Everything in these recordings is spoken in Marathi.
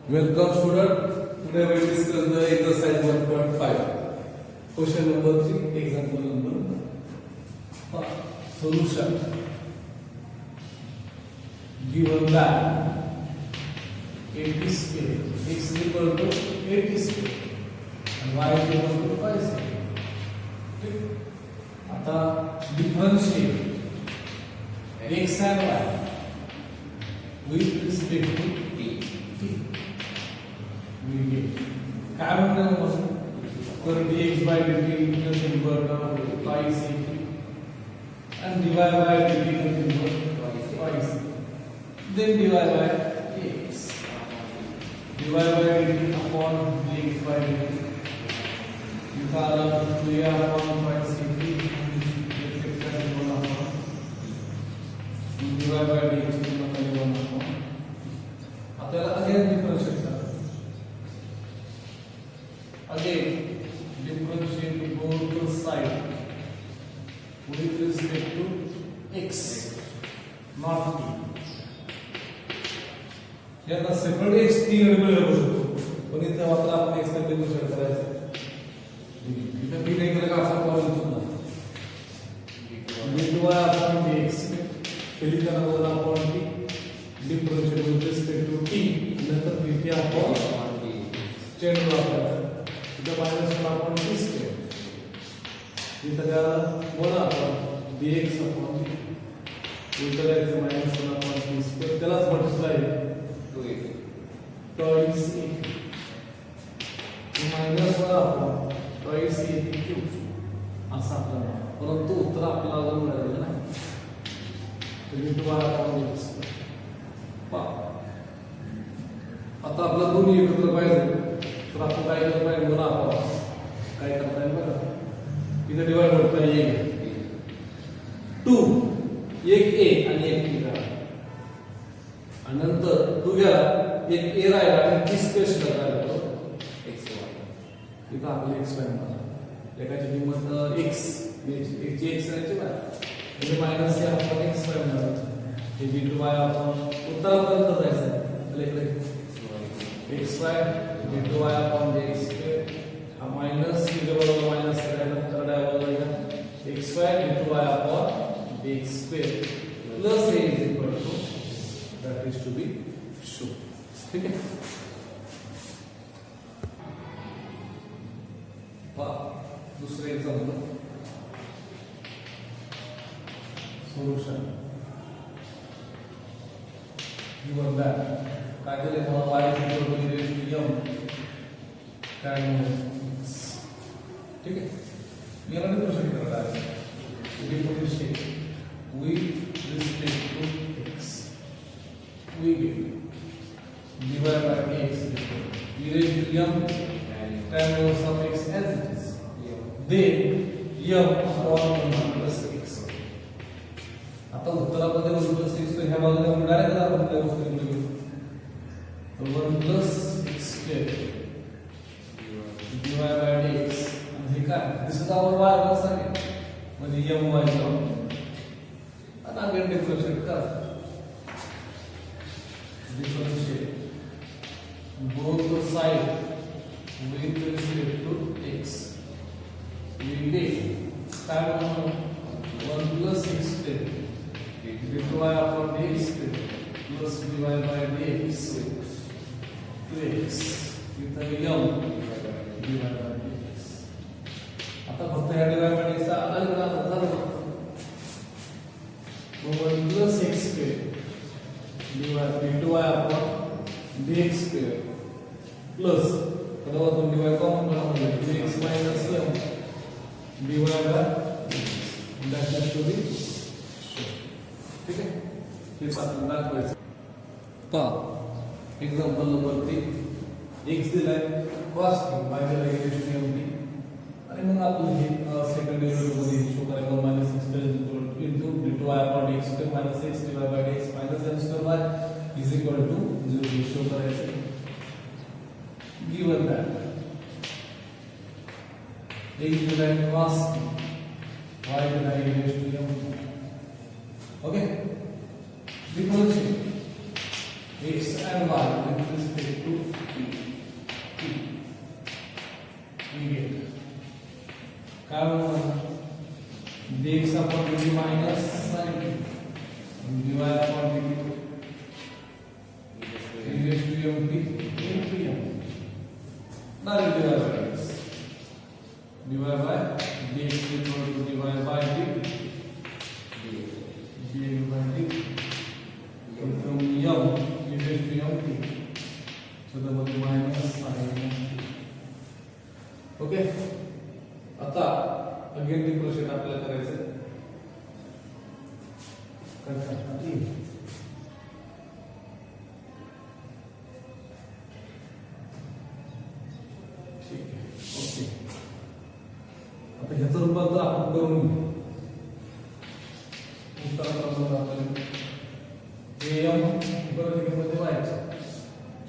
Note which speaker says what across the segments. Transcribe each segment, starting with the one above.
Speaker 1: Welcome student. Today we discuss the exercise 1.5. Question number 3, example number 5. Solution. Given that 80 square x is equal to 80 square and y is equal to 5 square. ठीक. आता differentiate x and y with respect to t. We get काय म्हणतात मग तर dx by dt nothing but twice and dy by dt nothing but twice. Then dy by dx. dy by dt upon dx by dt. निकाला 2a upon twice dy by dx आपल्याला अगेन डिफरन्शिएट करा. Again, differentiate both sides with respect to x, not t. याला सेपरेट x t कडे बघू शकतो, पण इथे मात्र आपण x कडे डिफरन्शिएट करायचं. इथे t नाही केलं का असा प्रॉब्लेम सुद्धा. dy upon dx पहिली त्याला बोला upon t differentiate with respect to t नंतर dt upon चेंज वापरायचा. इथे मायनस upon t स्क्वेअर इथे त्याला बोला आपण dx upon t इथे द्यायचं मायनस upon t स्क्वेअर त्यालाच multiply twice a minus upon twice a cube असा आपला परंतु उत्तर आपल्याला अजून मिळालेलं नाही. तर dy upon dx आता आपला दोन्ही एकत्र पाहिजे तर आपण काय करायला पाहिजे मला आपण काय करता येईल बघा. इथे डिवाइड करता येईल 2 एक a आणि एक b करा आणि नंतर 2 घ्या एक a राहिला आणि 30 स्क्वेअर करायला लागतो x y. इथे आपले x y म्हणा एकाची किंमत x ची x राहायची बघा म्हणजे मायनस a आपण x y म्हणा हे b2 y आपण उत्तरापर्यंत जायचं इकडे xy b2 y upon dx square हा माइनस के बरोबर माइनस करायला तर diverge xy b2 y upon dx square plus a is equal to that is to be shown. ठीक है. दूसरे एग्जांपल सॉल्यूशन given that काय केले मला y is equal to e raised to m tan x. ठीक है. याला डिफरन्शिएट करायला आहे differentiate with respect to x we get dy by x e raised to m tan inverse of x as it is then m upon 1 plus x. आता उत्तरामध्ये 1 plus x ह्या बाजूला आपण डायरेक्ट आपण काय गोष्ट लिहू 1 plus x square dy by dx आणि हे काय दिसत आहे y प्लस आहे म्हणजे m y आता आपण डिफरन्शिएट करा differentiate both side with respect to x we get काय म्हणतो 1 plus x square dy upon dx plus dy by dx 2x इथं m dy by dx. आता फक्त या dy by dx चा आधार घ्या झालं 1 plus x square dy upon dx square plus आता आपण dy कॉमन काढूया 2x minus m dy by that is to be. ठीक है. हे पासून दाखवायचं पहा एक्झाम्पल नंबर 3 x दिलाय cos t y दिलाय mt आणि मग आपण हे सेकंड डेरिव्हेटिव्ह मध्ये शो करायला 1 - x into d2y upon dx square minus x dy by dx minus m square y is equal to 0 हे शो करायचं. given that x दिलाय cos t y दिलाय mt. Okay. differentiate x and y with respect to मध्ये minus sine dy upon dt e raised to mt into m directly dy by dx dy by dx equal to dy by dt dx by dt from m e raised to mt so the minus sin okay आता अगेन डिफरन्शिएट आपल्याला करायचं ठीक आहे ओके आता ह्याचं रूपांतर आपण करून घेऊ आपण am बरोबर मध्ये व्हायचं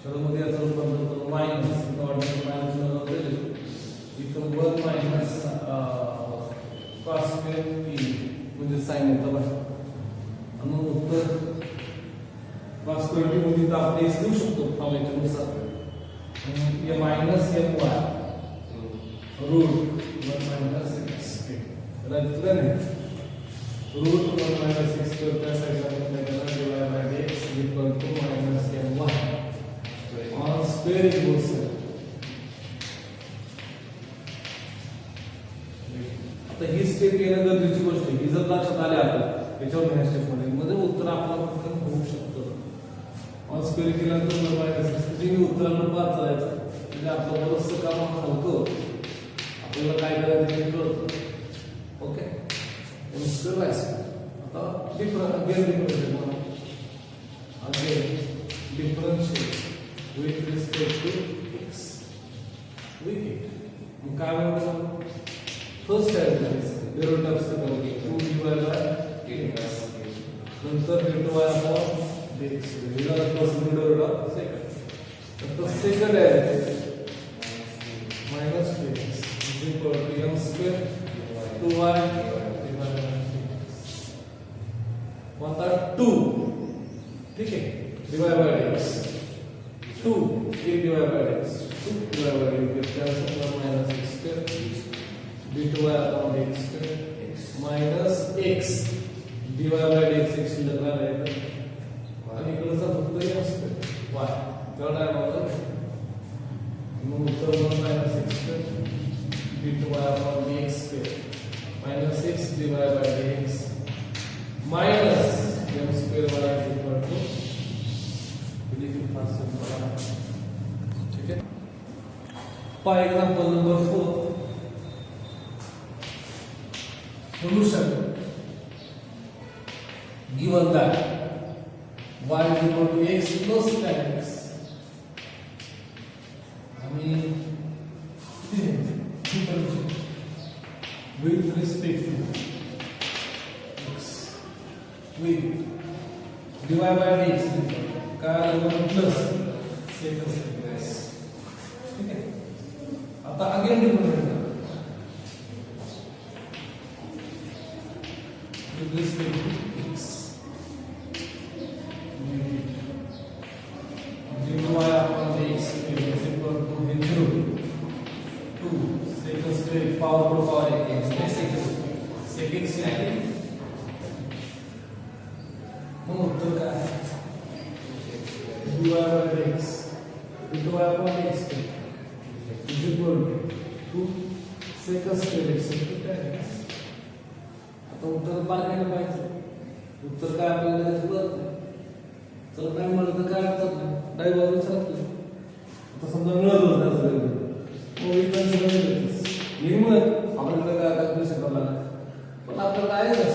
Speaker 1: शब्दामध्ये याचं रूपांतर करून मायनस मायनस इथं 1 मायनस cos स्क्वेअर t म्हणजे sin येतं बघा आणि मग उत्तर cos स्क्वेअर t मध्ये तर आपण x देऊ शकतो फॉर्म्युल्यानुसार आणि हे minus my root 1 minus x त्याला दिलं नाही रूट 1 मायनस x स्क्वेअर त्या साईडला आपण काय करणार divide by x equal to minus my on square equals तर ही स्टेप येणं गरजेची गोष्ट आहे ही जर लक्षात आली आपल्याला याच्यावर ह्या स्टेप मध्ये उत्तर आपल्याला पटकन होऊ शकतं ऑन स्क्वेअर केल्यानंतर मी उत्तरांना पाच करायचं म्हणजे आपलं बरंचसं काम हलकं आपल्याला काय करायचं हे कळतं ओके स्क्वेअर बाय स्क्वेअर आता differentiate with respect to X with मग काय म्हणतो first derivative of 2 divided by dx नंतर d2y upon dx हिला फर्स्ट डेरिव्हेटिव्ह ऑफ सेकंड तर second derivative minus 2x is equal to m square 2y divided by आता 2 ठीक है divided by dx 2 divided by dx 2 divided by dx cancel minus x square d2y upon dx square minus x divided by dx x शिल्लक राहिला आणि इकडचा फक्त m square y तेवढा आहे बघा मग उत्तर 1 minus x square d2y upon dx square minus x divided by dx minus m square y is equal to ठीक है पाय example number 4 solution given that y is equal to x plus tan x आम्ही with respect to x with dy by dx काय प्लस सेकंड ठीक आहे आता again differentiate with respect to x dy upon dx is equal to 0 2 second square power to power x second square मग उत्तर काय आहे dy by dx dy upon dx is equal to 2 second square x आता उत्तर बारकाईने पाहिजे उत्तर काय आपल्याला कळत नाही चल नाही म्हणलं तर काय अडचण नाही डावी बाजूला सरकलं आता समजा मिळतच नाही सगळं मग इथं सगळं मिळतच निर्मळ आपल्याला काय कॅल्क्युलेशन करावं लागेल पण आपल्याला आहे ना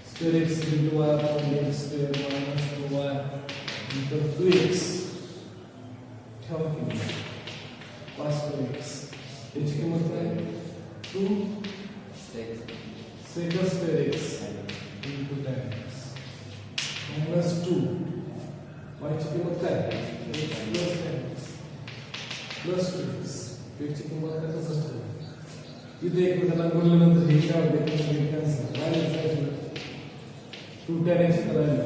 Speaker 1: square x into Y upon x square minus 2y into 2x ठेवा किंमत 5x याची किंमत काय 2 secant square x into tan x minus 2 y ची किंमत काय x plus tan x plus 2x x ची किंमत काय तसंच ठेवा इथे एकमेकांना गुणल्यानंतर हे काय होते कॅन्सल मायनस 2 tan x करायला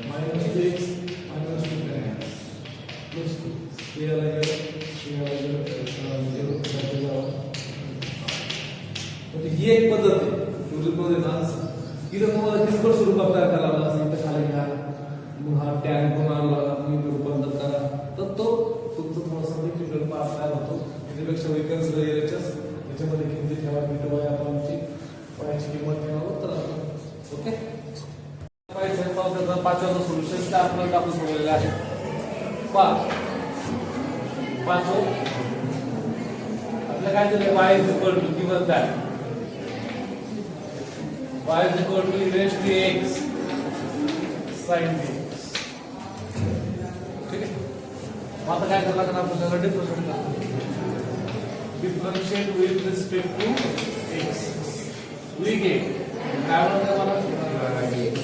Speaker 1: minus 2x minus 2 tan x plus 2 हे आला गेलं ही एक पद्धत आहे मध्ये आन्सर इथं तुम्हाला किचकट स्वरूपात तयार करावं लागेल. इथं खाली घ्या, मग हा टॅन पण आणला, रूपांतर करा, तर तो तुमचं थोडासा डिफिकल्ट पार्ट तयार होतो. त्याच्यापेक्षा वेकन्स एरियाच्याच याच्यामध्ये किमती ठेवा, बीटवाय आपणची वायची किंमत ठेवा, तर ओके. त्याचा पाचव्याचं सोल्युशन त्या आपल्याला आपण सोडलेलं आहे. पाचवं आपलं काय झालं, y is equal to given that y is equal to e raised to x sin bx. ठीक आहे. मग आता काय करायला लागणार आपल्याला, differentiate with respect to x. We get काय म्हणतात मला,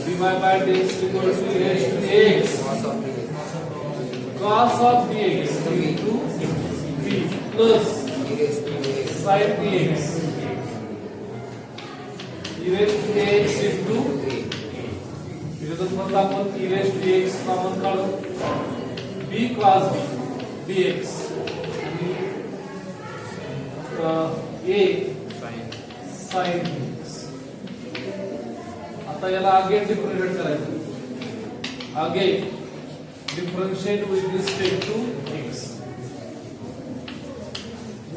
Speaker 1: dy by dx equal to e raised to x cos of dx into b plus sin dx e raised to x into इथं मतलब आपण e raised to x common काढू, b cos b dx a sin dx. आता याला अगेन डिफरन्शिएट करायचं, again differentiate with respect to x.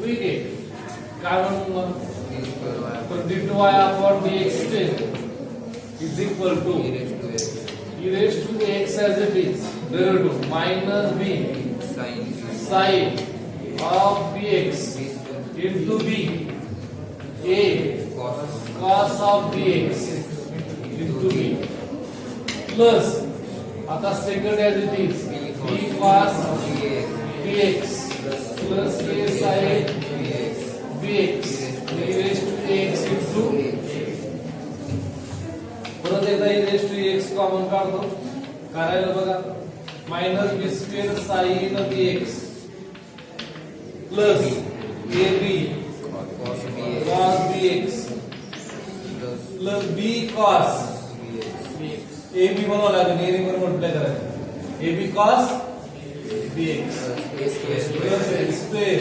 Speaker 1: We get काय म्हणून dy upon dx is equal to e raised to x as it is derivative minus b sin of bx into b a cos of bx into b plus आता second as it is b cos dx plus a sin bx e raised to x into परत एकदा e raised to x common काढतो, करायला बघा minus b square sin bx plus ab cos bx plus b cos ab बनावं लागेल, a ने पण मल्टिप्लाय करायचं, ab cos bx plus a square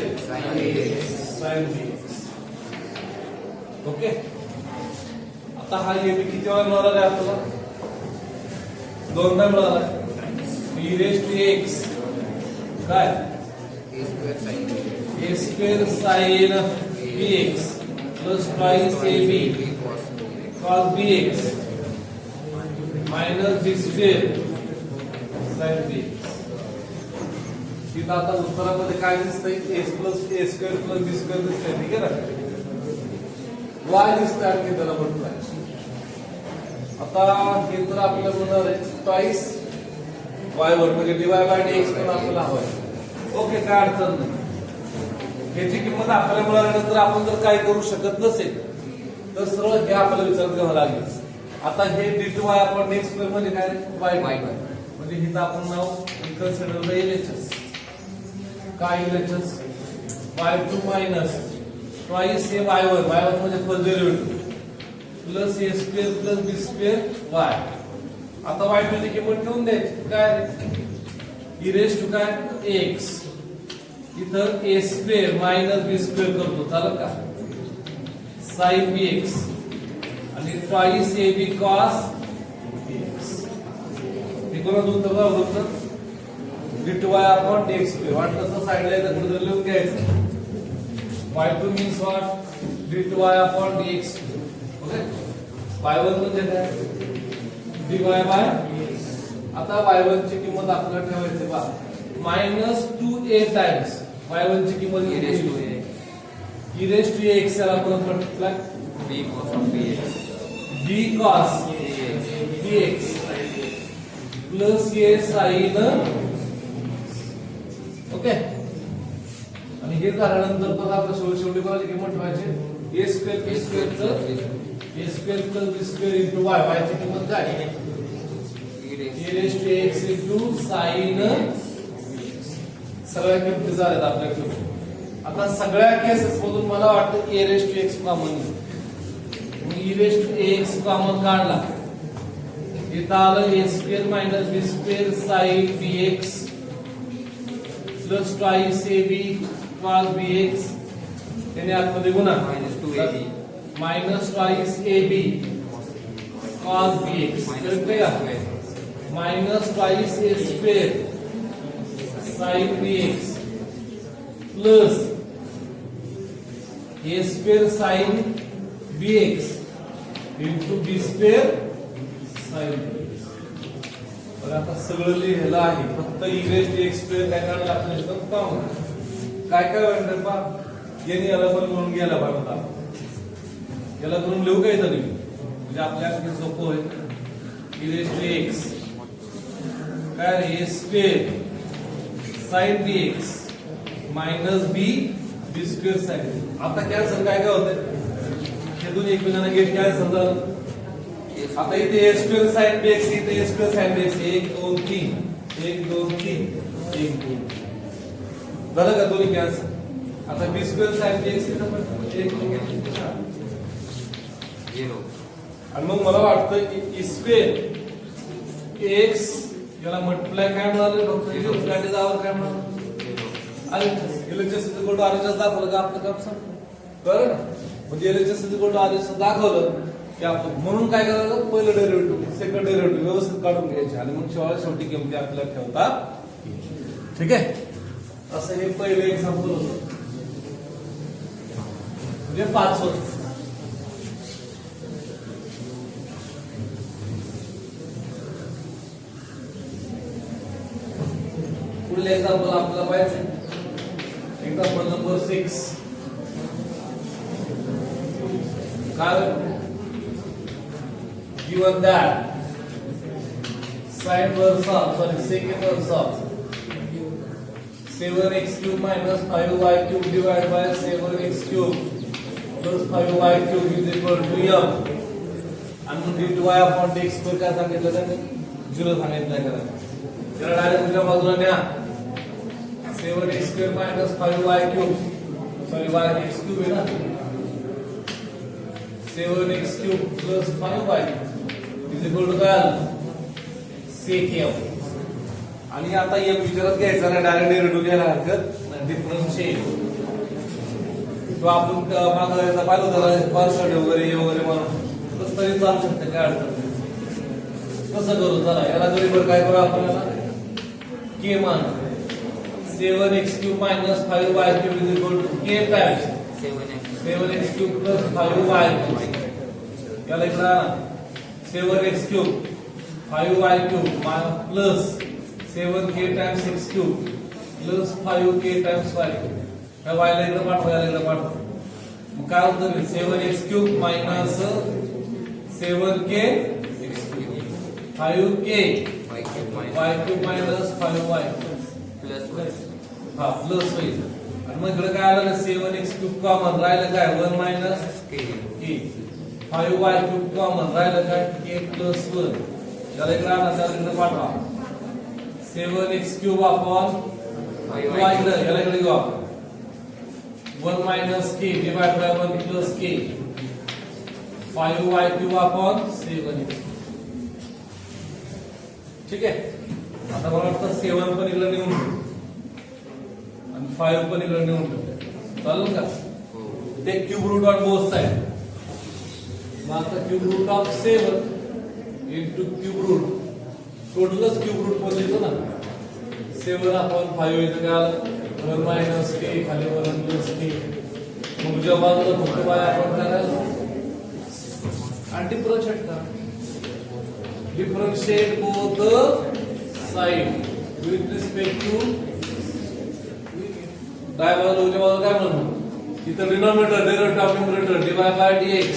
Speaker 1: sin bx. Okay. आता हा ab किती वेळा मिळाला आहे आपल्याला, दोनदा मिळाला आहे. e raised to x काय a square sin bx plus twice ab cos bx minus b square sin bx. तिथं आता उत्तरामध्ये काय दिसतंय, a plus a square plus b square दिसतंय. ठीक आहे ना, y दिसतंय आणखी त्याला म्हटलंय. आता हे तर आपल्याला मिळणार आहे ट्वाइस y वर, म्हणजे dy by dx पण आपल्याला हवंय. ओके, काय अडचण नाही. ह्याची किंमत आपल्याला मिळाल्यानंतर आपण जर काय करू शकत नसेल तर सरळ हे आपल्याला विचार घ्यावं लागेल. आता हे dy आपण नेक्स्ट स्क्वेअर म्हणजे काय, y म्हणजे हिथं आपण नाव कन्सिडर LHS. काय LHS, y2 मायनस ट्वाइस हे y1 म्हणजे first derivative plus a square plus b square y. आता y2 ची किंमत ठेवून द्यायची, काय e रेज टू काय x, इथं a square minus b square करतो, चालेल का, sin bx आणि ट्वाइस ab cos bx. हे कोणाचं उत्तर राहू शकतं, dy upon dx स्क्वेअर. वाटलं तर साइडला इथं कुठे लिहून घ्यायचं, y2 means what, dy upon dx square. Okay, y1 म्हणजे काय, dy by. आता y1 ची किंमत आपल्याला ठेवायची बा मायनस 2a टाइम्स y1 ची किंमत e रेज टू x याला परत multiply b cos bx plus a sin. Okay, आणि हे झाल्यानंतर पण आपल्या शेवटी कोणाची किंमत ठेवायची, a square b square a square plus b square into y. y ची किंमत काय, e raise to x into sin. सगळ्या किमती झाल्यात आपल्याकडे. आता सगळ्या केसेस मधून मला वाटतं a raise to x common, e raise to x common काढला, इथं आलं a square minus b square sin bx plus twice ab cos bx, त्याने आतमध्ये गुणा minus twice ab cos bx कळतंय का minus twice A square sin bx plus A square sin bx into B square sin bx. तर आता सगळं लिहिलेलं आहे फक्त e raised to x square काय काढलं आपल्याला तर पाहू काय काय म्हणतात पा यांनी याला पण म्हणून गेला पाहिजे याला करून लिहू काय तरी म्हणजे आपल्या सोपं होईल e raised to x काय a square sin bx minus b square sin आता कॅन्सल काय काय होतंय हे दोन एकमेकांना गेट कॅन्सल झालं आता इथे a स्क्वेअर sin bx इथे a स्क्वेअर sin bx 1 2 3 1 2 3 1 2 झालं का दोन्ही कॅन्सल आता b स्क्वेअर sin bx इथं पण 1 2 3 0 आणि मग मला वाटतं की e स्क्वेअर x याला मल्टिप्लाय काय मिळालं फक्त इथे उलटाटे जावर काय मिळालं आणि LHS इक्वल टू RHS दाखवलं का आपलं काम संपलं बरं ना म्हणजे LHS इक्वल टू RHS दाखवलं की आपण म्हणून काय करायचं पहिलं डेरिव्हेटिव्ह सेकंड डेरिव्हेटिव्ह व्यवस्थित काढून घ्यायचे आणि मग शेवटी किमती आपल्याला ठेवता ठीक आहे असं हे पहिलं एक्झाम्पल होतं म्हणजे 5 होतं पुढले एक्झाम्पल आपल्याला पाहिजे एक्झाम्पल नंबर 6 काय given that sine verse of secant verse of 7x cube minus 5y cube divided by 7x cube plus 5y cube is equal to m आणि dy upon dx स्क्वेअर काय सांगितलं त्याने 0 सांगितलं करा त्याला डायरेक्ट उजव्या बाजूला न्या 7x square minus 5y cube sorry y x cube है ना 7x cube plus 5y is equal to काय sec m आणि आता m विचारात घ्यायचा ना डायरेक्ट डेरिव्हेटिव्ह घ्यायला हरकत नाही डिफरन्शिएट तो आपण मागं याचा पाहिलं होतं पार्शियल वगैरे वगैरे म्हणून कसं तरी चालू शकते काय अडचण नाही कसं करू चला याला गरीबर काय करू आपल्याला k मान 7x cube minus 5y cube is equal to k times 7x cube plus 5y cube याला इकडे 7x cube 5y cube plus 7k times x cube plus 5k times y cube या y ला इकडे पाठवा याला इकडे पाठवा मग काय होतं 7x cube minus 7k x cube 5k y cube minus 5y plus हा प्लस होईल आणि मग इकडे काय आलं 7x क्यूब कॉमन राहिलं काय 1 minus k 5y cube common राहिलं काय k प्लस 1 याला इकडे आणा त्याला इकडे पाठवा 7x क्यूब अपॉन 5y इकडे याला इकडे घेऊ आपण 1 minus k divide by 1 plus k 5y cube upon 7x ठीक आहे आता मला वाटतं 7 पण इकडे नेऊन आणि 5 पण इकडे नेऊन चालेल का ते cube root on both side मग आता cube root of 7 into cube root टोटलच क्यूब रूट पण येतो ना 7 अपॉन 5 इथं काय आलं 1 मायनस k खाली 1 प्लस k मग उजव्या बाजूला फक्त y आपण करायला आणि डिफरन्शिएट करा differentiate both the side with respect to डाव्या बाजूला उजव्या बाजूला काय म्हणतो इथं denominator derivative of numerator divide by dx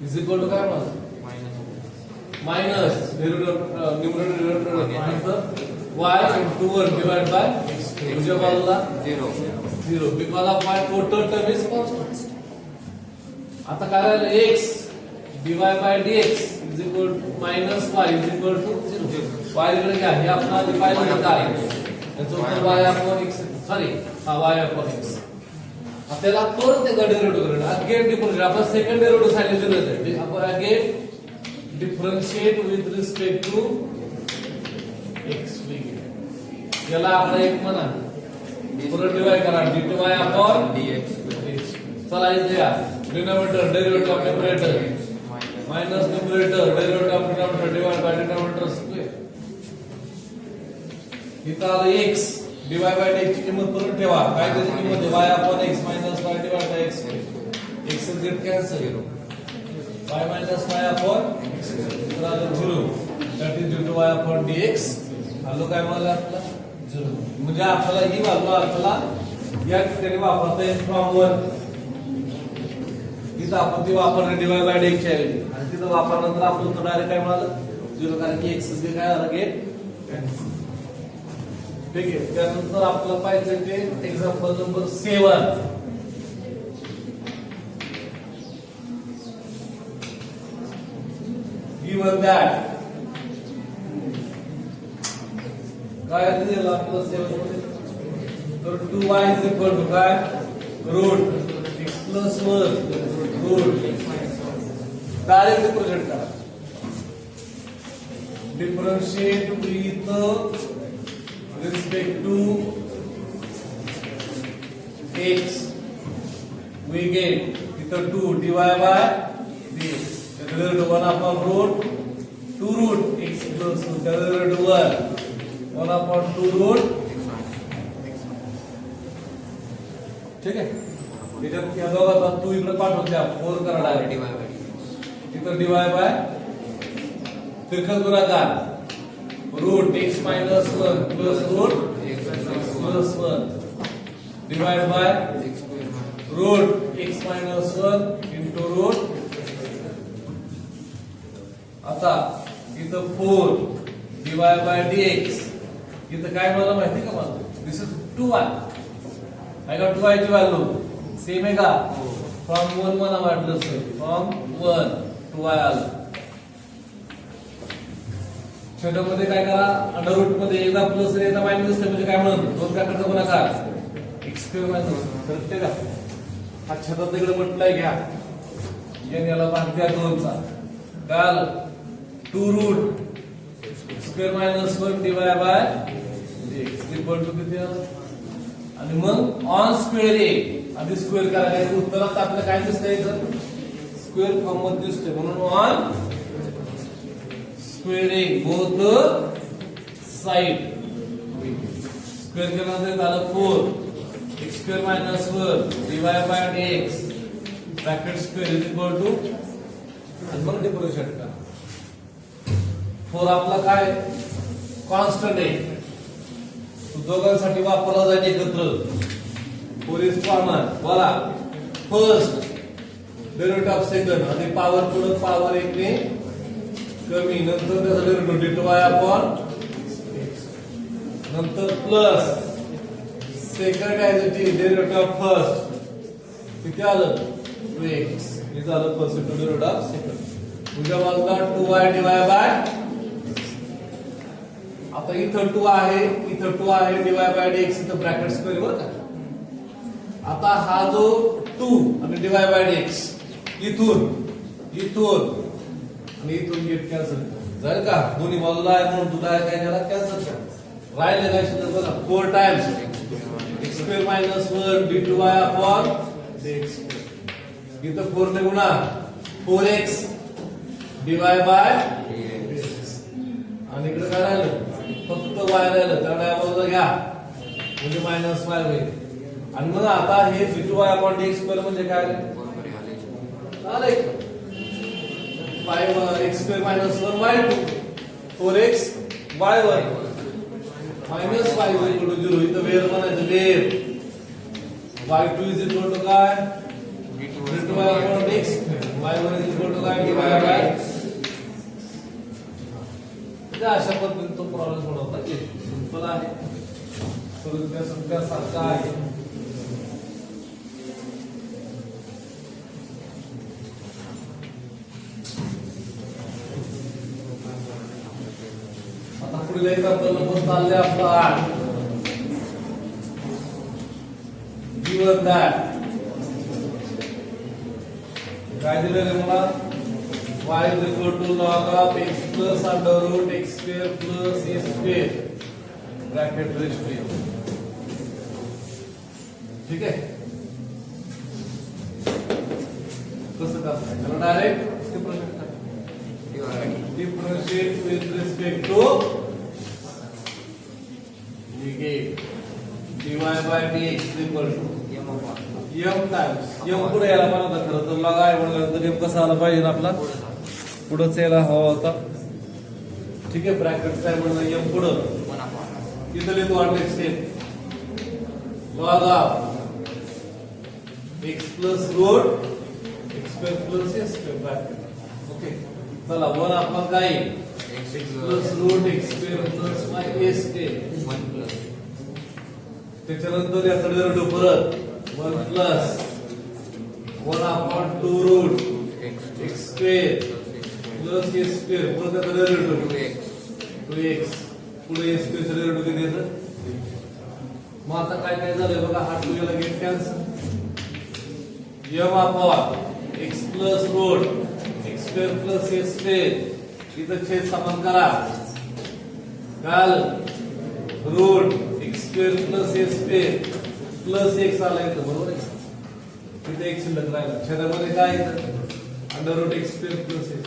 Speaker 1: is equal to काय म्हणतो minus derivative numerator derivative y into 1 divided by x उजव्या बाजूला 0 because of y total term is constant आता काय राहिलं x dy by dx is equal to minus y is equal to 0 y इकडे घ्या हे आपण आधी पाहिलं होतं आहे त्याचं उत्तर y upon x सॉरी हा y upon x आपल्याला परत एकदा डेरिव्हेटिव्ह करायचं अगेन डिफरन्शिएट आपण सेकंड डेरिव्हेटिव्ह सांगितलेलं होतं आपण again differentiate with respect to x याला आपला एक म्हणा परत डिवाइड करा dy upon dx चला इथे या denominator derivative of numerator minus numerator derivative of denominator divide by denominator square. इथं आलं x डिवाइड बाय x ची किंमत करून ठेवा. काय त्याची किंमत आहे y अपॉन x मायनस y divide by x. x आणि z cancel. y minus y upon x इथं आलं 0. That is due to y upon dx. आलो काय मला आपला 0. म्हणजे आपल्याला ही व्हॅल्यू आपल्याला या ठिकाणी वापरता येईल फ्रॉम 1. इथं आपण ती वापरणे डिवाइड बाय dx ची ऐवजी आणि तिथं वापरल्यानंतर आपण डायरेक्ट काय मिळालं 0 कारण की x चे काय झालं गेट कॅन्सल. ठीक आहे. त्यानंतर आपल्याला पाहिजे ते एक्झाम्पल नंबर 7. गिवन दॅट काय दिलेलं आपलं 7 मध्ये तर 2y इज इक्वल टू काय root x plus 1 root direct represent करा. Differentiate with respect to x we get इथं 2 dy by dx त्याच्यावर 1 upon root 2 root x plus त्याच्यावर 1 upon 2 root. ठीक आहे. त्याच्यात या दोघांचा 2 इकडे पाठवून द्या 4 करा डायरेक्ट dy by dx इथं dy by तिरकस गुणाकार root x minus 1 plus root x plus 1 divided by root x minus 1 into root. आता इथं 4 divided by dx इथं काय मला माहिती का मला दिस is 2y. I got 2y ची व्हॅल्यू सेम आहे का फ्रॉम 1 मला वाटलं सर फ्रॉम 1 2y आलं. छेदामध्ये काय करा अंडर रूट मध्ये एकदा प्लस एकदा मायनस असते म्हणजे काय म्हणून दोन प्रकारचा गुणाकार x स्क्वेअर मायनस कळते का. हा छेदात इकडे मल्टिप्लाय घ्या n याला भाग द्या 2 चा काय आलं 2 root square minus 1 divide by x equal to किती आलं आणि मग ऑन स्क्वेअर a आधी स्क्वेअर करायचं उत्तरात आपल्याला काय दिसतंय तर स्क्वेअर फॉर्म मध्ये दिसतंय म्हणून on squaring both side square केल्यानंतर झालं 4 x square minus 1 divided by dx bracket square is equal to आणि मग डिफरन्शिएट करा. 4 आपला काय कॉन्स्टंट आहे तो दोघांसाठी वापरला जाईल एकत्र. 4 इज कॉमन बोला फर्स्ट डेरिव्हेटिव्ह ऑफ सेकंड आणि पॉवर पुढे पॉवर 1 ने कमी नंतर त्याचा डेरिव्हेटिव्ह dy अपॉन नंतर plus second as derivative of first किती आलं 2x हे झालं फर्स्ट डेरिव्हेटिव्ह ऑफ सेकंड. उद्या वाजला 2y डिवाइड बाय आता इथं 2 आहे इथं 2 आहे डिवाइड बाय dx इथं ब्रॅकेट स्क्वेअर बरं का. आता हा जो 2 आणि डिवाइड बाय dx इथून आणि इथून गेट कॅन्सल झालं का दोन्ही बाजूला आहे म्हणून तुला काय झाला कॅन्सल कर राहिले काय शिल्लक बघा 4 times x square minus 1 d2y upon dx इथं 4 ने गुणा 4x डिवाइड बाय आणि इकडे काय राहिलं फक्त y राहिलं त्यामुळे या बाजूला घ्या म्हणजे मायनस y होईल. आणि मग आता हे d2y अपॉन dx स्क्वेअर म्हणजे काय आलं 5x square minus 1 y2 4x y1 minus y is equal to 0 इथं वेर म्हणायचं वेर y2 is equal to काय d2y upon dx y1 is equal to काय divided by अशा पद्धतीने तो प्रॉब्लेम सोडवता येईल. सिंपल आहे सगळ्या सारखा आहे. पुढील एक्झाम्पल नंबर चालले आपला 8. गिवन दॅट काय दिलेलं मला y is equal to log of x plus under root x square plus a square bracket raised to a. ठीक आहे कसं करताय direct differentiate with respect to we get dy by dx equal to m times m पुढे यायला पाहिजे खरं तर लगा आहे म्हणलं तर m कसा आला पाहिजे आपला पुढेच यायला हवा होता ठीक आहे ब्रॅकेट काय म्हणलं m पुढं इथं लिहितो वाटले step log of x plus root x square plus a square bracket okay चला 1 आपण काय x plus root x square plus y a square 1 plus त्याच्यानंतर याचा डेरिव्हेटिव्ह परत 1 plus 1 upon 2 root x square plus a square परत याचा डेरिव्हेटिव्ह 2x पुढे a square चा डेरिव्हेटिव्ह किती येतं मग आता काय काय झालंय बघा हा 2 याला get cancel m upon x plus root x square plus a square इथं छेद समान करा काल root x square plus a square plus x आला इथं बरोबर आहे इथे x शिल्लक राहिला छेदामध्ये काय येतं under root x square plus a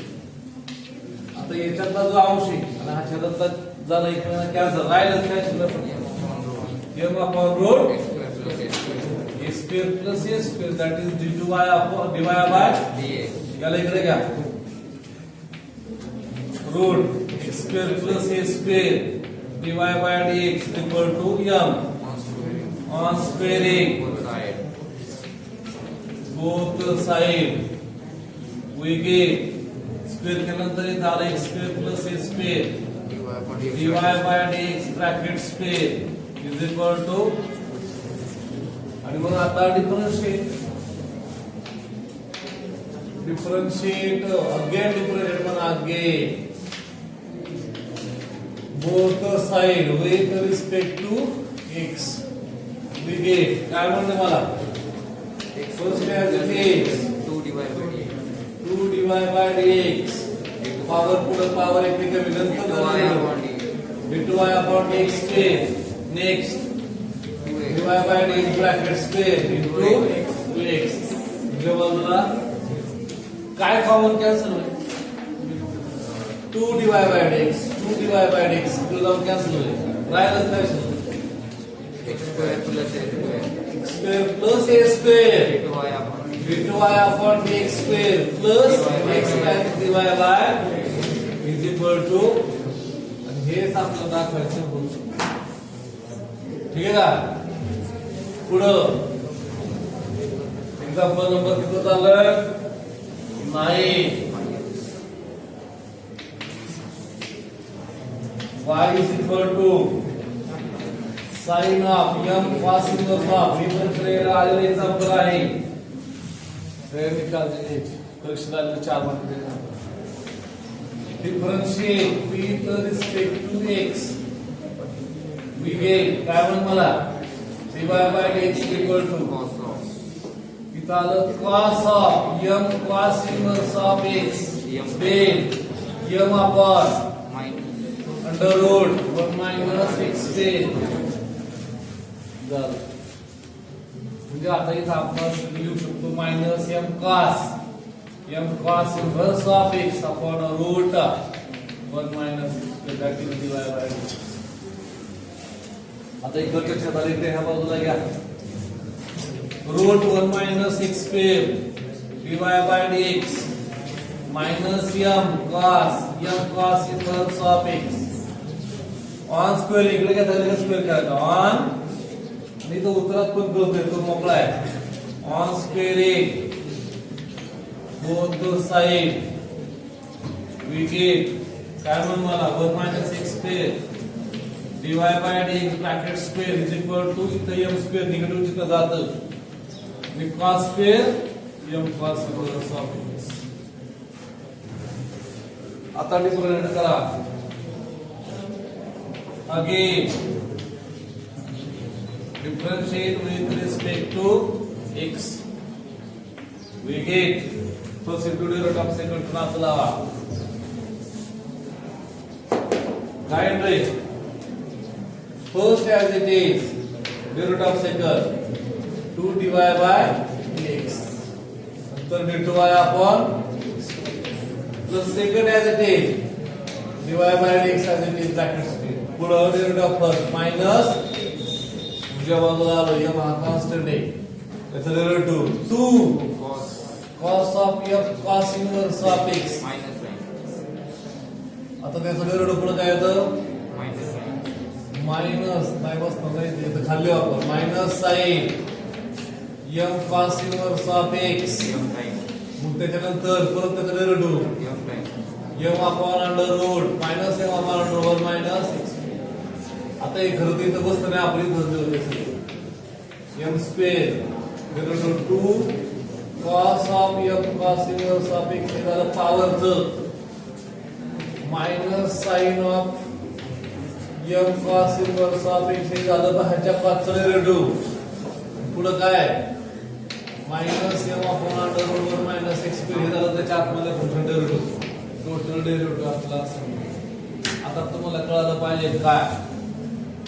Speaker 1: आता याच्यातला जो अंश आहे आणि हा छेदातला झाला एकमेकांना कॅन्सल राहिलं काय शिल्लक m upon root a square plus a square that is d2y upon dy by dx याला इकडे घ्या root x square plus a square dy by dx equal to m on squaring both side we get square केल्यानंतर इथे आला x square plus a square dy by dx bracket square is equal to आणि मग आता डिफरन्शिएट डिफरन्शिएट पण again both side with respect to x we get काय म्हणते मला first as it is 2 dy by dx power पुढे पॉवर एक कमी नंतर d2y upon dx square next dy by dx bracket square into 2x इकडे बाजूला काय कॉमन कॅन्सल होईल 2 dy by dx 2 dy by dx इकडे जाऊन कॅन्सल होईल राहिलं काय x square plus a square d2y upon dx square plus x times dy by is equal to आणि हेच आपल्याला दाखवायचं होतं ठीक आहे का पुढं एक्झाम्पल नंबर किती झालं नाही y is equal to sin of m cos inverse of मी पण ट्रेला आलेले एक्झाम्पल आहे ट्रेल निकाल करेक्शन आलेले 4 mark differentiate with respect to x we get काय म्हण मला dy by dx equal to इथं आलं cos of m cos inverse of x then m upon under root 1 minus x square झालं म्हणजे आता इथं आपण लिहू शकतो minus m cos inverse of x upon root 1 minus x square that is dy by dx आता इकडच्या छेदाला इकडे ह्या बाजूला घ्या root 1 minus x square dy by dx minus m cos inverse of x on square इकडे काय झालं स्क्वेअर करायचा on आणि तो उत्तरात पण करतोय तो मोकळा आहे on squaring both side we get काय म्हणून मला 1 minus x square dy by dx bracket square is equal to इथं m square निगेटिव्ह चिन्ह जातं आणि cos square m cos inverse of x आता डिफरंट करा again differentiate with respect to x we get first into the root of second class लावा काय रे first as it is the root of second 2 dy by dx नंतर d2y upon plus second as it is divide by x as it is brackets पुढं डेरिव्हेटिव्ह ऑफ फर्स्ट मायनस उजव्या बाजूला आलो m हा कॉन्स्टंट आहे त्याचं derivative 2 cos of f cos inverse of x आता त्याचं डेरिव्हेटिव्ह पुढे काय येतं मायनस नाही बसतं नाही ते खाली वापर minus sine m cos inverse of x मग त्याच्यानंतर परत त्याचं derivative m upon under root minus m upon under root minus x आता हे खरं तर इथं बसतं नाही आपली धरले होते m square derivative 2 cos of m cos inverse of x हे झालं पॉवरचं minus sine of m cos inverse of x हे झालं ह्याच्या पाचचं डेरिव्हेटिव्ह पुढं काय minus m upon under root minus x square हे झालं त्याच्या आतमध्ये फंक्शन डेरिव्हेटिव्ह टोटल डेरिव्हेटिव्ह आपला आता तुम्हाला कळालं पाहिजे काय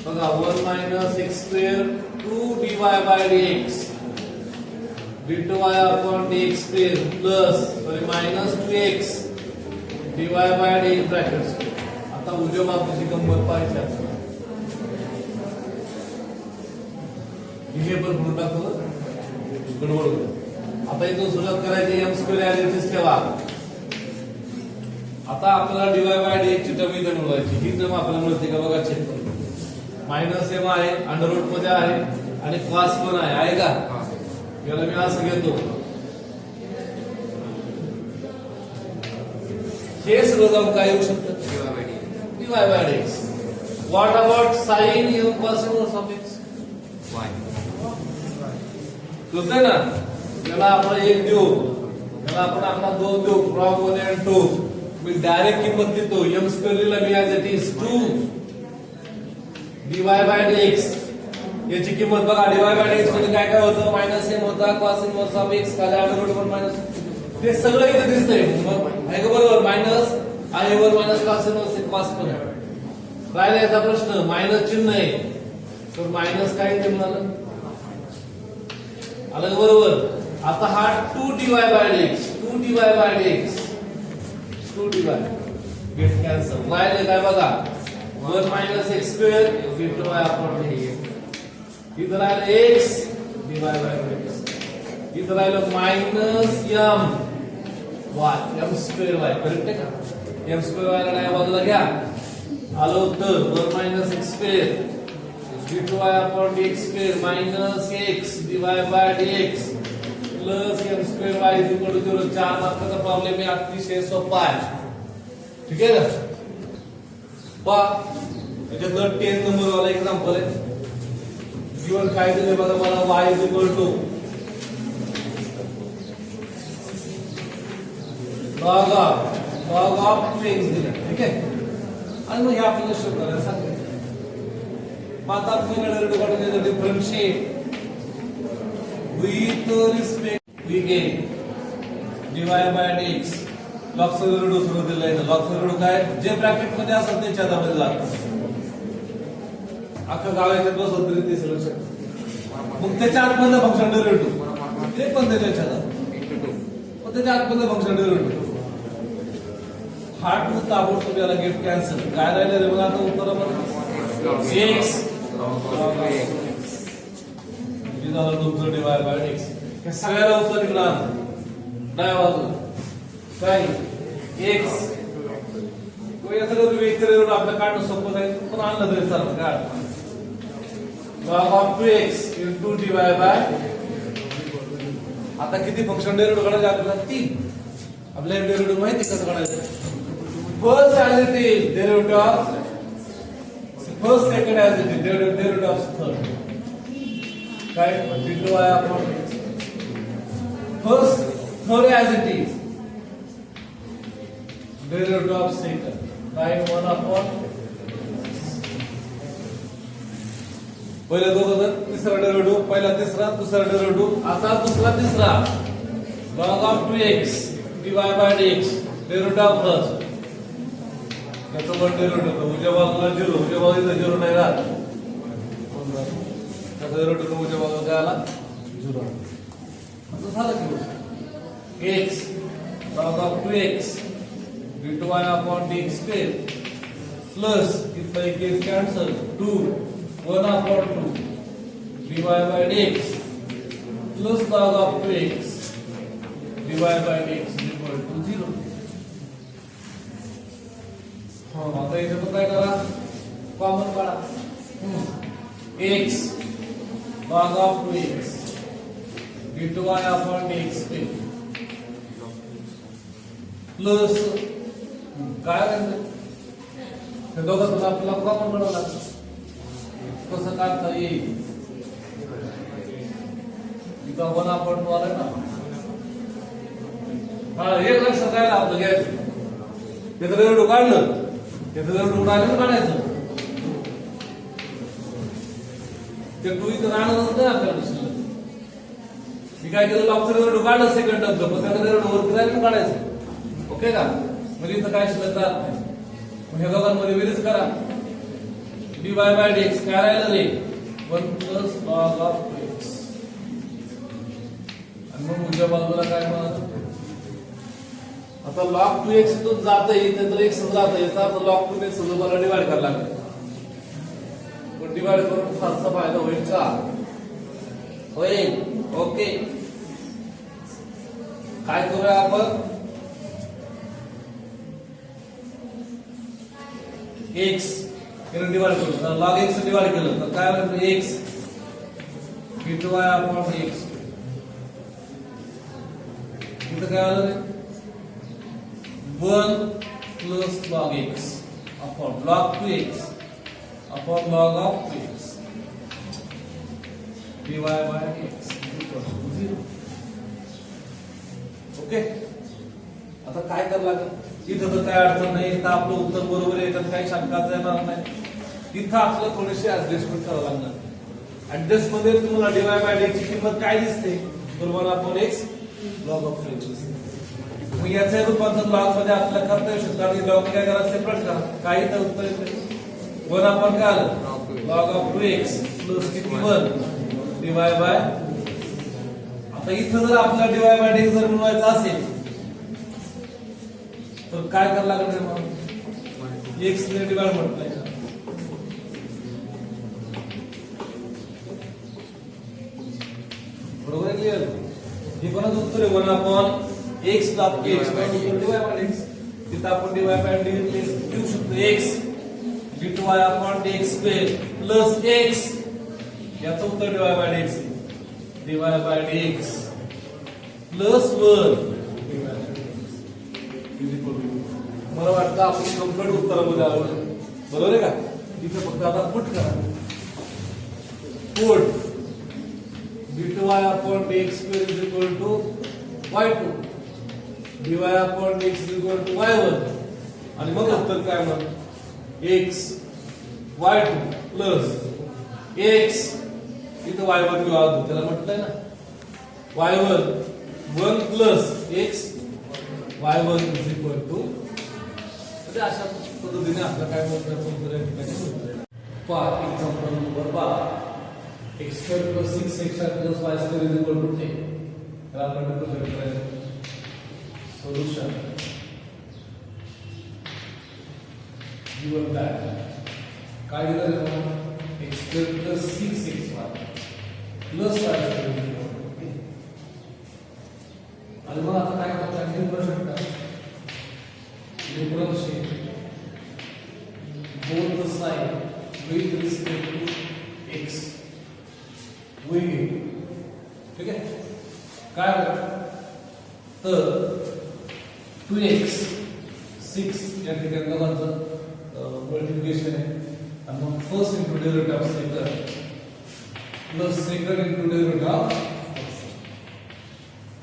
Speaker 1: बघा 1 minus x square 2 dy by dx d2y upon dx square plus minus 2x dy by dx brackets आता उजव्या बाजूची गंमत पाहिजे हे पण म्हणून टाकतो गडबड आता इथून सुरुवात करायची m square as it is ठेवा आता आपल्याला dy by dx ची टर्म इथं मिळवायची ही टर्म आपल्याला मिळते का बघा चेक करू मायनस m आहे अंडर रूट मध्ये आहे आणि cos पण आहे का याला मी असं घेतो हे सगळं जाऊन काय येऊ शकतं dy by dx what about sin m cos inverse of x कळतंय ना याला आपण एक देऊ याला आपण आपला दोन देऊ फ्रॉम 1 and 2 मी डायरेक्ट किंमत देतो m स्क्वेअर लिहिला मी as it is 2 dy by dx याची किंमत बघा dy by dx मध्ये काय काय होतं मायनस m होता cos inverse of x खाली अंडर रूट 1 मायनस ते सगळं इथे दिसतंय आहे का बरोबर मायनस आहे वर मायनस cos inverse cos पण राहिला याचा प्रश्न मायनस चिन्ह आहे तर मायनस काय ते म्हणालं आलं बरोबर आता हा 2 dy by dx 2 dy by dx 2 dy get cancel राहिले काय बघा 1 minus x square d2y upon dx इथं राहिलं x dy by dx इथं राहिलं minus m y m square y correct आहे का m square y ला काय बाजूला घ्या आलं उत्तर 1 minus x square d2y upon dx square minus x dy by dx plus m square y is equal to 0 चार मार्काचा प्रॉब्लेम आहे अतिशय सोपा आहे ठीक आहे का पहा याच्यात 10 नंबर वाला एक्झाम्पल आहे गिवन काय दिले बघा मला y is equal to log of 2x दिले ठीक आहे आणि मग हे आपल्याला शो करायला सांगितलं मग आता आपण derivative differentiate with respect we get dy by dx log चा डेरिव्हेटिव्ह सुरू दिलेला आहे log चा डेरिव्हेटिव्ह काय जे ब्रॅकेट मध्ये असेल ते छेदामध्ये जातं अख्खा गाव याच्यात बसवत तरी ते सलूशन मग त्याच्या आतमध्ये फंक्शन डेरिव्हेटिव्ह ते पण त्याच्या छेदात पण त्याच्या आतमध्ये फंक्शन डेरिव्हेटिव्ह हा टू ताबडतोब याला गेट कॅन्सल काय राहिलं रे बघा आता उत्तर आपण x तुमचं dy by dx हे सगळ्याला उत्तर निघणार डाव्या बाजूला काय x तो याचं वेक्टर आपलं काढणं सोपं जाईल पण आणलं तरी चालतं काय log of 2x into dy by आता किती फंक्शन डेरिव्हेटिव्ह काढायचे आपल्याला 3 आपल्याला डेरिव्हेटिव्ह माहिती कसं काढायचं first as it is derivative of first second as it is derivative of third काय d2y upon first third as it is derivative of second sin 1 upon पहिला दोघं तिसरा डेरिव्हेटिव्ह पहिला तिसरा दुसरा डेरिव्हेटिव्ह आता दुसरा तिसरा log of 2x dy by dx derivative of first त्याचं वन डेरिव्हेटिव्ह उजव्या बाजूला 0 उजव्या बाजूला 0 नाही राहत त्याचा डेरिव्हेटिव्ह उजव्या बाजूला काय आला 0 आता झालं की x log of 2x d2y upon dx square plus इथला एक x cancel 2 1 upon 2 dy by dx plus log of 2x dy by dx is equal to 0. हाँ आता इथे तो काय करा कॉमन काढा x log of 2x dy upon dx plus काय करते हे दोघं आपल्याला कॉमन काढावं लागतं कसं काढता येईल इथं 1 upon 2 आलं ना हा एक लक्षात राहिलं आपलं घ्यायचं त्याचं रेडू काढलं त्याचं रेडू काढायला काढायचं ते 2 इथं राहणारच नाही आपल्याला मी काय केलं लॉकचं रेडू काढलं सेकंड टर्मचं पण त्याचं रेडू वरती राहिलं काढायचं ओके का म्हणजे इथं काय शिल्लक राहत नाही मग ह्या दोघांमध्ये बेरीज करा dy by dx काय राहिलं रे 1 plus log of 2x आणि मग उजव्या बाजूला काय म्हणत आता log 2x इथून जात आहे इथे तर x जात आहे तर log 2x मला डिवाइड करायला लागेल पण डिवाइड करून फारसा फायदा होईल का होईल ओके काय करूया आपण x इकडे डिवाइड करू तर log x डिवाइड केलं तर काय होईल x dy upon x इथं काय आलं रे 1 plus log x upon log 2x upon log of 2x dy by x equal to 0 okay आता काय करावं लागेल इथं तर काय अडचण नाही इथं आपलं उत्तर बरोबर आहे त्यात काही शंकाच येणार नाही इथं आपलं थोडीशी ऍडजस्टमेंट करावं लागणार ऍडजस्ट मध्ये तुम्हाला dy by dx ची किंमत काय दिसते बरोबर आपण x log of 2x मग याचे रूपांतर लॉग मध्ये आपल्याला करता येऊ शकतं आणि लॉग काय करा सेपरेट करा काही तर उत्तर येते 1 आपण काय आलं log of 2x प्लस किती 1 dy by आता इथं जर आपल्याला dy by dx जर मिळवायचं असेल तर काय करायला लागेल मग x ने डिवाइड म्हटलंय का बरोबर आहे क्लिअर हे कोणाचं उत्तर आहे 1 upon x log x dy by dx तिथं आपण dy by dx लिहू शकतो x dy upon dx square plus x याचं उत्तर dy by dx dy by dx plus 1 मला वाटतं आपण कंप्लीट उत्तरामध्ये आलो बरोबर आहे का इथे फक्त आता पुट करा put dy upon dx square is equal to y2 dy upon dx is equal to y1 आणि मग उत्तर काय मग x y2 plus x इथं y1 किंवा त्याला म्हटलंय ना y1 1 plus x y1 is equal to अशा पद्धतीने आपला काय प्रश्नाचं उत्तर या ठिकाणी पहा example number 12 x square plus 6x plus y square is equal to 10 तर आपण रिप्रेझेंट करायचं सोल्युशन गिवन दॅट काय दिलं आहे x square plus 6xy plus y square is equal to 10 आणि मग आता काय करता रिप्रेझेंट करा differentiate both the side with respect to x we ठीक है काय तर 2x 6 या ठिकाणी दोघांचं मल्टिप्लिकेशन आहे आणि मग first into derivative of second plus second into derivative of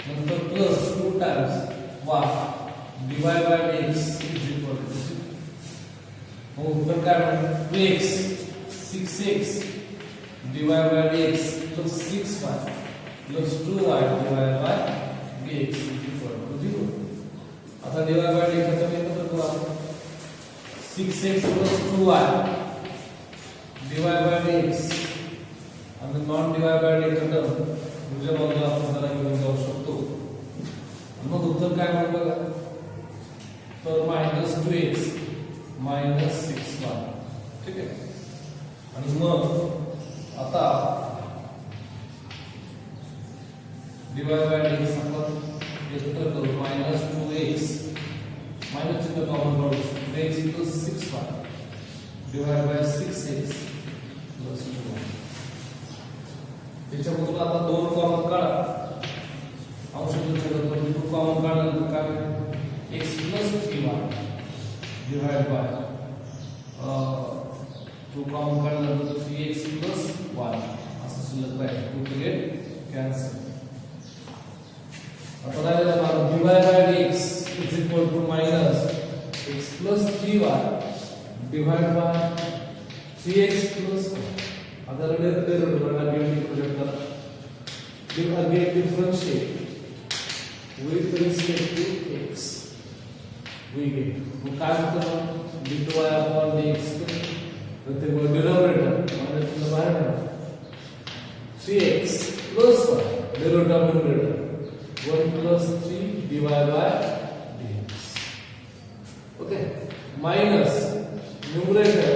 Speaker 1: नंतर plus 2 times y dy by dx is equal to 0 मग उत्तर काय म्हणतो 2x 6x dy by dx plus 6y plus 2y dy by dx is equal to 0 आता dy by dx चा मेथड करू आपण 6x plus 2y dy by dx आणि non dy by dx term दुसऱ्या बाजूला आपण त्याला घेऊन जाऊ शकतो मग उत्तर काय म्हणतो बघा तर -2x मायनस 6y. ठीक आहे. आणि मग आता डिवाइड बाय x आपण एकत्र करू मायनस 2x मायनस चिन्ह कॉमन काढू x equals 6y divide by 6x plus 2y. त्याच्यामधून आता 2 कॉमन काढा. औषध छेदातून 2 कॉमन काढल्यानंतर काय x plus 3y divide bye 2 common काढल्यानंतर 3x प्लस y असं शिल्लक राहील. 2 to get कॅन्सल. आता राहिलेला भाग divide by x is equal to minus x plus 3y divide by 3x plus y. आता डेरिव्हेटिव्ह प्रोजेक्ट करा. give again differentiate with respect to x we get मग काय होतं d2y upon dx प्रत्येक डिनॉमिनेटर मायनस चिन्ह बाहेर ठेवा 3x plus y derivative numerator 1 plus 3 divided by dx. Okay, minus numerator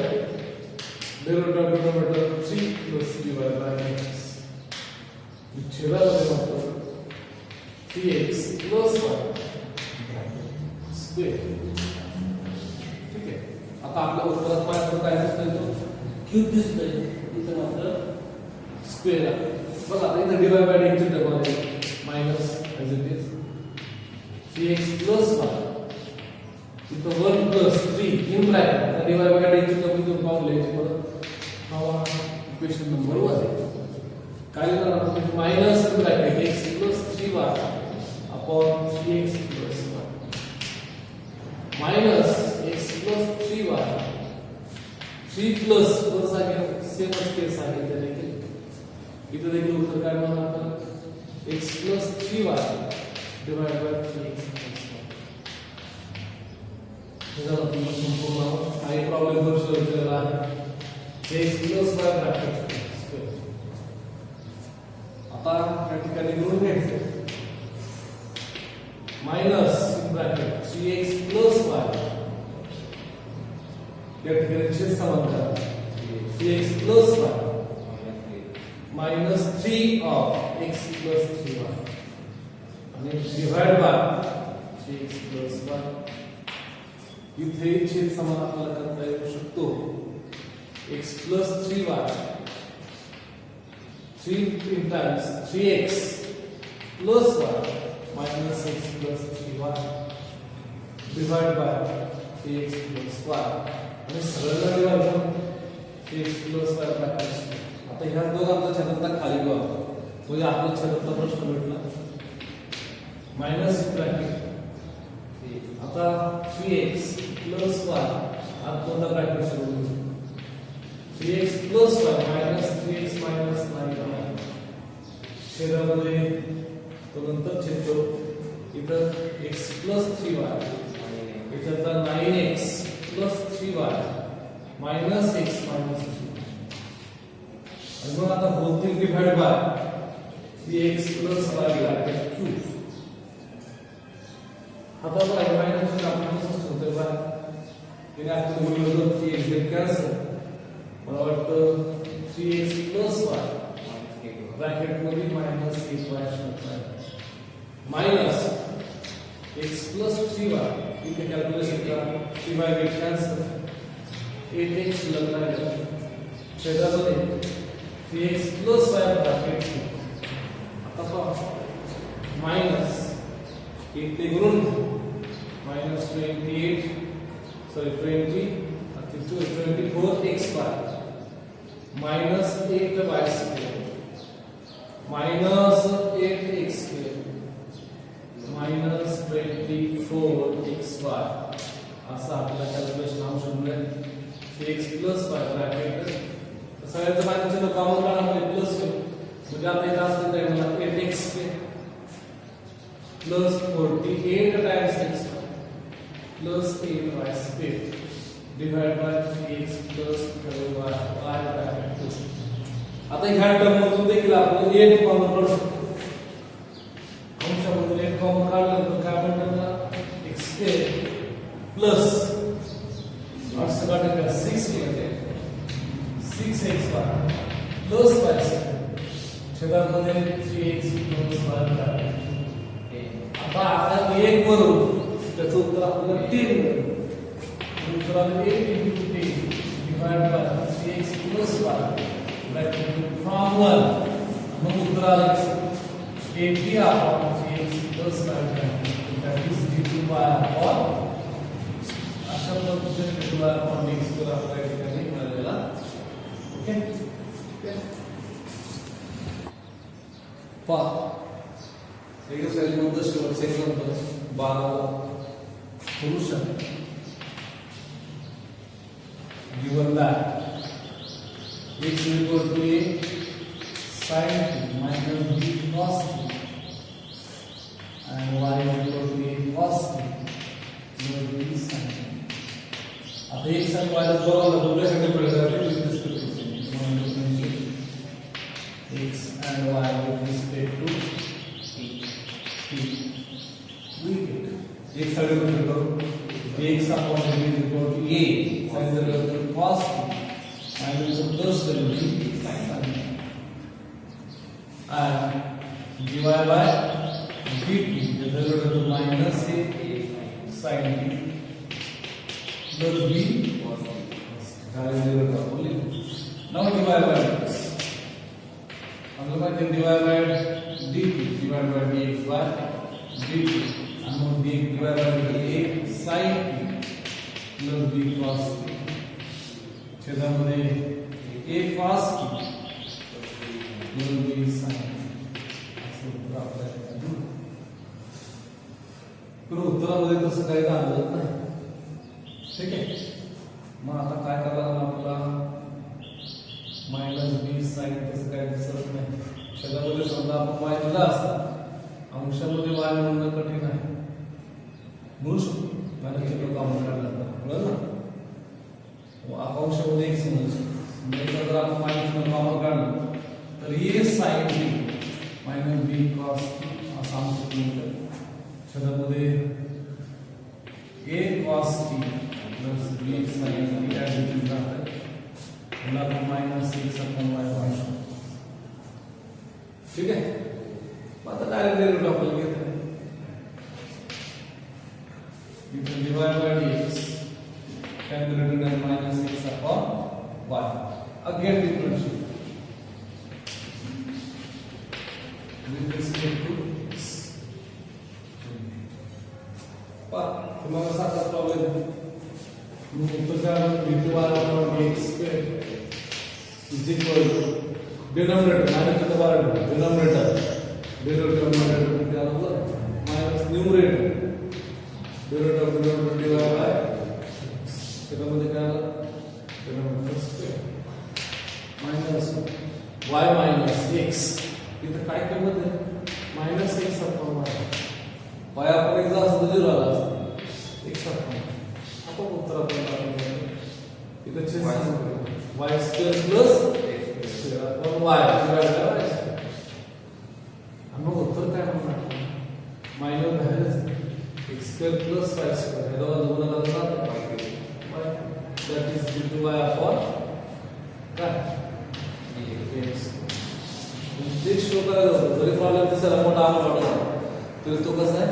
Speaker 1: derivative denominator 3 plus divided by dx. छेदामध्ये मात्र 3x plus y square. ठीक आहे. आता आपल्या उत्तरात मात्र काय दिसतंय तो क्यूब दिसतोय. इथे मात्र स्क्वेअर आहे. बघा आता इथे डिवाइड बाय dx ची टर्म आहे minus as it is 3x plus y इथं 1 plus 3 in bracket आता डिवाइड बाय dx ची टर्म इथून पाहून लिहायची परत. हा इक्वेशन नंबर 1 आहे. काय लिहिणार आपण minus in bracket x plus 3y upon 3x plus y minus x plus 3y 3 plus वर सांगेल सेमच केस आहे त्या देखील. इथं देखील उत्तर काय म्हणणार आपण x plus 3y divided by 3x plus y. हे झालं तुमचं संपूर्ण काही प्रॉब्लेम दर्शवलेला आहे. x plus y bracket square. आता या ठिकाणी लिहून घ्यायचं minus in bracket 3x plus y या ठिकाणी छेद समान करा 3x plus y minus 3 of x plus 3y आणि divide by 3x plus y. इथे छेद समान आपल्याला करता येऊ शकतो x plus 3y 3 times 3x plus y minus x plus 3y divided by 3x plus y आणि सरळ डिवाइड करून 3x plus y ब्रॅकेट. आता ह्या दोघांचा छेदातला खाली घेऊ म्हणजे आपल्या छेदातला प्रश्न भेटला मायनस ब्रॅकेट. आता 3x plus y आतमधला ब्रॅकेट सोडून 3x plus y minus 3x minus 9y छेदामध्ये तो नंतर छेद करू. इथं x plus 3y इथं 9x plus 3y minus x minus 3. आणि मग आता होतील divide by 3x plus y bracket cube. आता बघा मायनस आपण कसं होतं बघा इथे आपण बोललो 3x गेट कॅन्सल. मला वाटतं 3x plus y ब्रॅकेट मध्ये मायनस 8y असणार मायनस x plus 3y इथे कॅल्क्युलेशन करा 3y गेट कॅन्सल 8x शिल्लक राहिलं. छेदामध्ये 3x plus y ब्रॅकेट आता पहा मायनस 8 ते गुणून minus 28 sorry 24xy minus 8y square minus 8x square minus 24xy असं आपल्याला कॅल्क्युलेशन आवश्यक मिळेल. 3x plus y ब्रॅकेट सगळ्याचं मायनस कॉमन काढामध्ये प्लस होईल म्हणजे आता इथं असं आहे मला 8x square plus 48 times x plus 8y square divided by 3x plus 12y bracket 2. आता ह्या टर्म मधून देखील आपण 8 कॉमन काढू शकतो. अंशामधून 8 कॉमन काढल्यानंतर काय म्हणतात x square plus छेदामध्ये 3x प्लस y आहे. आता आपल्याला 1 वरून त्याचं उत्तर आपल्याला 3 मिळेल. उत्तर आलं 8 into 10 divided by 3x plus y bracket from 1. मग उत्तर आलं 80 upon 3x plus y that is d2 by upon अशा पद्धतीने d2 by upon x वर आपल्या ठिकाणी मिळालेला. ओके पहा एक्सरसाइज नंबर शेवटचा example 12 solution given that x is equal to a sin t minus b cos t and y is equal to a cos t minus b sin t. आता x आणि y ला जोडायला दोघांसाठी पडणार x and y with respect to t. We get x साठी करू x upon b is equal to a sin the cos t minus plus the b sin t and divided by dt is equal to minus a sin t plus b cos t. That is equal to only. Now divide by x. Then divide by dt divided by dx by dt and now dx divided by a sin t plus b cos t. छेदामध्ये a cos t plus b sin t असं उत्तर आपल्याला. पण उत्तरामध्ये तसं काही आलं नाही. ठीक आहे. मग आता काय करायला आपल्याला मायनस बी साइन तसं काही दिसत नाही. छेदामध्ये समजा आपण y दिला असता अंशामध्ये y म्हणणं कठीण आहे. म्हणू शकतो मायनस चिन्ह कॉमन काढला तर ना अंशामध्ये x म्हणू शकतो. जर आपण मायनस चिन्ह कॉमन काढलं तर a sin b minus b cos असा अंश मिळतो. छेदामध्ये a cos t plus b sin t काय दिलं जातं मतलब माइनस 6 अपॉन y वाई. ठीक है. आता डायरेक्ट डेरिवेटिव आपण घेतो. You can divide by dx tan greater than minus 6 upon y. Again differentiate with respect to x. पर तुम्हाला साधा प्रॉब्लेम उत्तर काय d2 upon dx square is equal to denominator minus the denominator minus numerator divided by त्यामध्ये काय आलं denominator square minus y minus x. इथं काय किंमत आहे minus x upon y. y आपण एकदा असं 0 आला असता x upon आपण उत्तर आपण इथं छेद y square plus x square upon y divided by y square. मग उत्तर काय होणार मायनस बाहेरच x square plus y square हे दोघांना जातात y that is d2 y upon काय dx. ते शो करायचं जरी प्रॉब्लेम दिसायला मोठा आला तरी तो कसा आहे